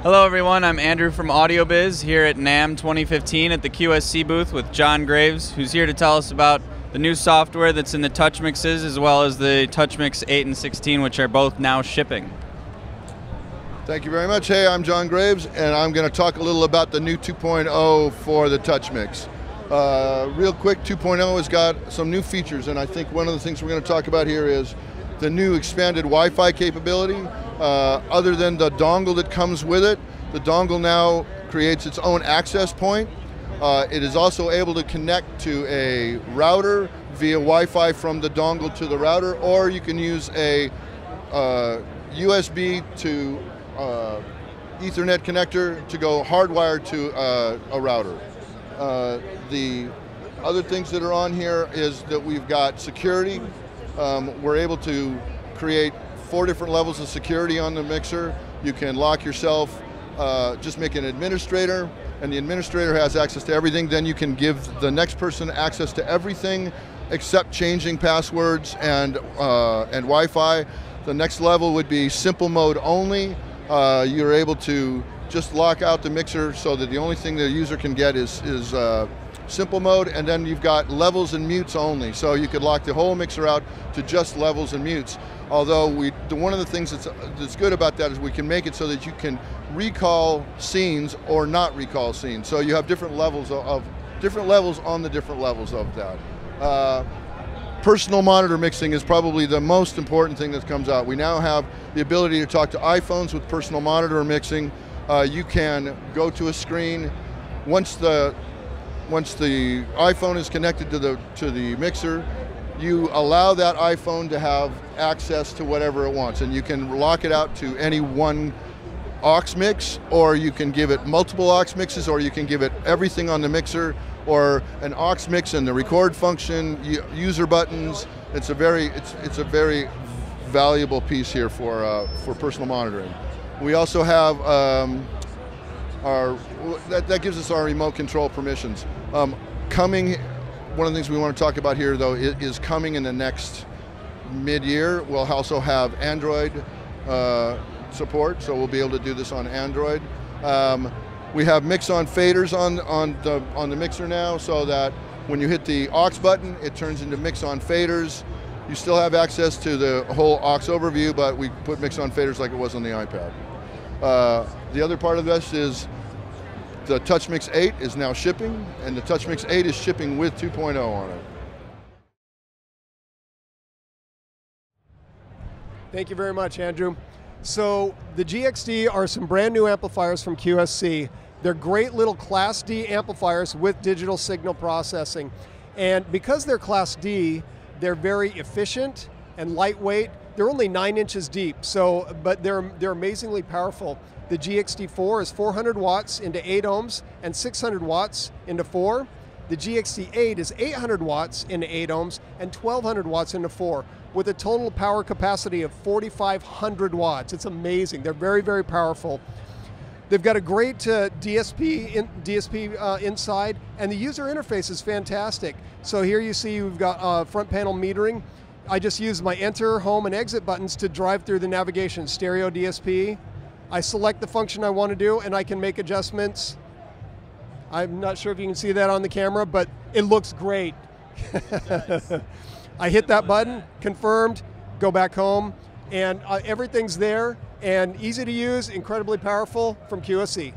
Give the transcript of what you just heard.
Hello everyone, I'm Andrew from AudioBiz here at Namm 2015 at the QSC booth with John Graves, who's here to tell us about the new software that's in the Touchmixes as well as the Touchmix 8 and 16, which are both now shipping. Thank you very much. Hey, I'm John Graves, and I'm going to talk a little about the new 2.0 for the Touchmix. Real quick, 2.0 has got some new features, and I think one of the things we're going to talk about here is the new expanded Wi-Fi capability. Other than the dongle that comes with it, the dongle now creates its own access point. It is also able to connect to a router via Wi-Fi from the dongle to the router, or you can use a USB to Ethernet connector to go hardwired to a router. The other things that are on here is that we've got security. We're able to create 4 different levels of security on the mixer. You can lock yourself, just make an administrator, and the administrator has access to everything. Then you can give the next person access to everything except changing passwords and Wi-Fi. The next level would be simple mode only. You're able to just lock out the mixer so that the only thing the user can get is simple mode, and then you've got levels and mutes only. So you could lock the whole mixer out to just levels and mutes. Although one of the things that's good about that is we can make it so that you can recall scenes or not recall scenes. So you have different levels on the different levels of that. Personal monitor mixing is probably the most important thing that comes out. We now have the ability to talk to iPhones with personal monitor mixing. You can go to a screen once the iPhone is connected to the mixer. You allow that iPhone to have access to whatever it wants, and you can lock it out to any one aux mix, or you can give it multiple aux mixes, or you can give it everything on the mixer, or an aux mix and the record function, user buttons. It's a very valuable piece here for personal monitoring. We also have that gives us our remote control permissions. One of the things we want to talk about here, though, is coming in the next mid-year. We'll also have Android support, so we'll be able to do this on Android. We have mix-on faders on the mixer now, so that when you hit the aux button, it turns into mix-on faders. You still have access to the whole aux overview, but we put mix-on faders like it was on the iPad. The other part of this is the Touchmix 8 is now shipping, and the Touchmix 8 is shipping with 2.0 on it. Thank you very much, Andrew. So the GXD are some brand new amplifiers from QSC. They're great little Class D amplifiers with digital signal processing. And because they're Class D, they're very efficient and lightweight. They're only 9 inches deep, but they're amazingly powerful. The GXD4 is 400 watts into 8 ohms and 600 watts into 4. The GXD8 is 800 watts into 8 ohms and 1200 watts into 4, with a total power capacity of 4,500 watts. It's amazing. They're very, very powerful. They've got a great DSP inside, and the user interface is fantastic. So here you see we've got front panel metering. I just use my enter, home, and exit buttons to drive through the navigation. Stereo DSP. I select the function I want to do, and I can make adjustments. I'm not sure if you can see that on the camera, but it looks great. I hit that button, confirmed, go back home, and everything's there, and easy to use, incredibly powerful from QSC.